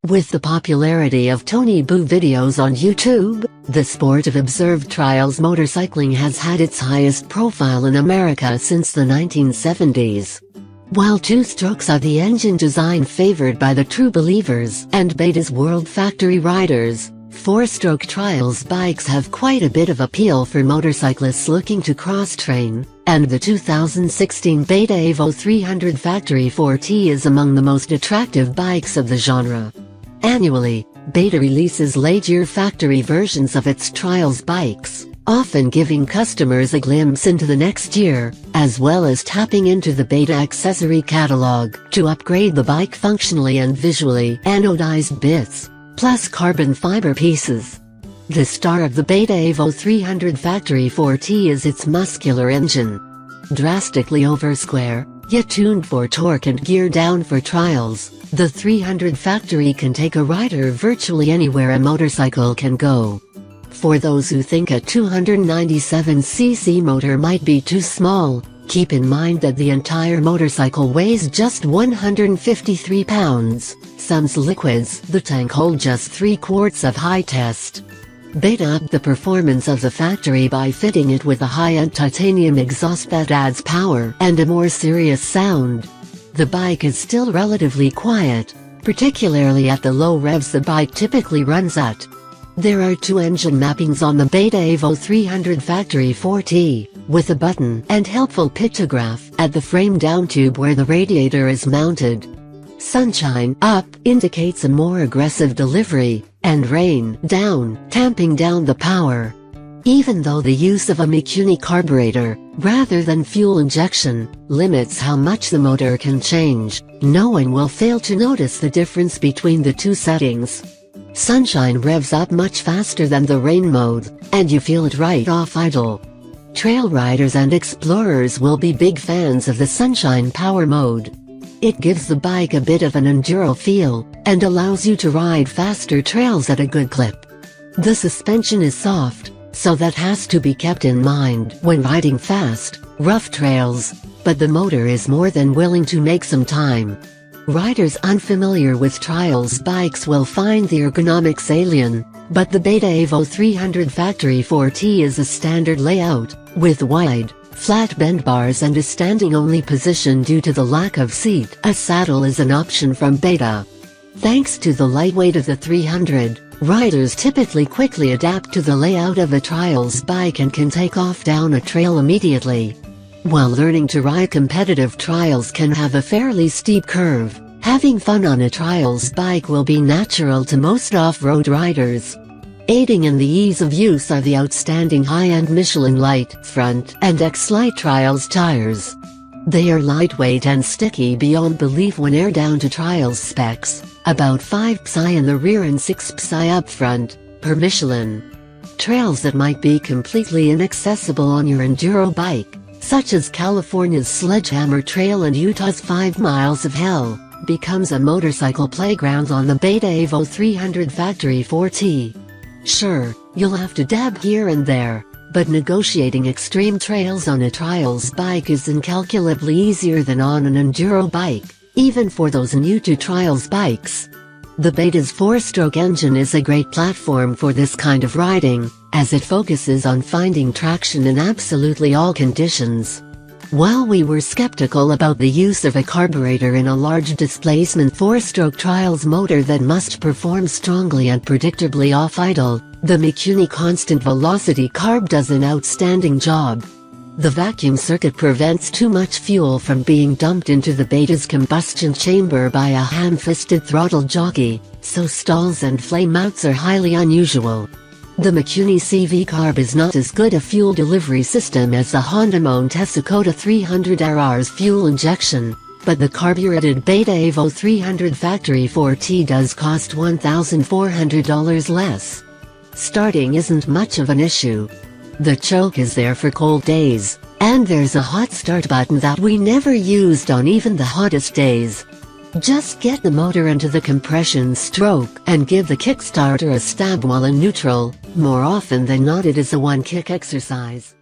With the popularity of Tony Boo videos on YouTube, the sport of observed trials motorcycling has had its highest profile in America since the 1970s. While two-strokes are the engine design favored by the true believers and Beta's World Factory riders, four-stroke trials bikes have quite a bit of appeal for motorcyclists looking to cross-train, and the 2016 Beta Evo 300 Factory 4T is among the most attractive bikes of the genre. Annually, Beta releases late-year factory versions of its trials bikes, often giving customers a glimpse into the next year, as well as tapping into the Beta accessory catalog to upgrade the bike functionally and visually. Anodized bits, plus carbon fiber pieces. The star of the Beta Evo 300 Factory 4T is its muscular engine. Drastically over-square, yet tuned for torque and geared down for trials, the 300 Factory can take a rider virtually anywhere a motorcycle can go. For those who think a 297cc motor might be too small, keep in mind that the entire motorcycle weighs just 153 pounds. Some's liquids, the tank hold just 3 quarts of high test. Beta upped the performance of the Factory by fitting it with a high-end titanium exhaust that adds power and a more serious sound. The bike is still relatively quiet, particularly at the low revs the bike typically runs at. There are 2 engine mappings on the Beta Evo 300 Factory 4T, with a button and helpful pictograph at the frame down tube where the radiator is mounted. Sunshine up indicates a more aggressive delivery, and rain down, tamping down the power. Even though the use of a Mikuni carburetor, rather than fuel injection, limits how much the motor can change, no one will fail to notice the difference between the 2 settings. Sunshine revs up much faster than the rain mode, and you feel it right off idle. Trail riders and explorers will be big fans of the Sunshine Power mode. It gives the bike a bit of an enduro feel, and allows you to ride faster trails at a good clip. The suspension is soft, so that has to be kept in mind when riding fast, rough trails, but the motor is more than willing to make some time. Riders unfamiliar with trials bikes will find the Ergonomics alien, but the Beta Evo 300 Factory 4T is a standard layout, with wide, flat bend bars and a standing-only position due to the lack of seat. A saddle is an option from Beta. Thanks to the lightweight of the 300, riders typically quickly adapt to the layout of a trials bike and can take off down a trail immediately. While learning to ride competitive trials can have a fairly steep curve, having fun on a trials bike will be natural to most off-road riders. Aiding in the ease of use are the outstanding high-end Michelin Light front and X-Lite Trials tires. They are lightweight and sticky beyond belief when aired down to trials specs, about 5 psi in the rear and 6 psi up front, per Michelin. Trails that might be completely inaccessible on your enduro bike, such as California's Sledgehammer Trail and Utah's 5 Miles of Hell, becomes a motorcycle playground on the Beta Evo 300 Factory 4T. Sure, you'll have to dab here and there, but negotiating extreme trails on a trials bike is incalculably easier than on an enduro bike, even for those new to trials bikes. The Beta's 4-stroke engine is a great platform for this kind of riding, as it focuses on finding traction in absolutely all conditions. While we were skeptical about the use of a carburetor in a large displacement 4-stroke trials motor that must perform strongly and predictably off idle, the Mikuni Constant Velocity Carb does an outstanding job. The vacuum circuit prevents too much fuel from being dumped into the Beta's combustion chamber by a ham-fisted throttle jockey, so stalls and flame outs are highly unusual. The Mikuni CV Carb is not as good a fuel delivery system as the Honda Montesacota 300RR's fuel injection, but the carbureted Beta Evo 300 Factory 4T does cost $1,400 less. Starting isn't much of an issue. The choke is there for cold days, and there's a hot start button that we never used on even the hottest days. Just get the motor into the compression stroke and give the Kickstarter a stab while in neutral. More often than not it is a one-kick exercise.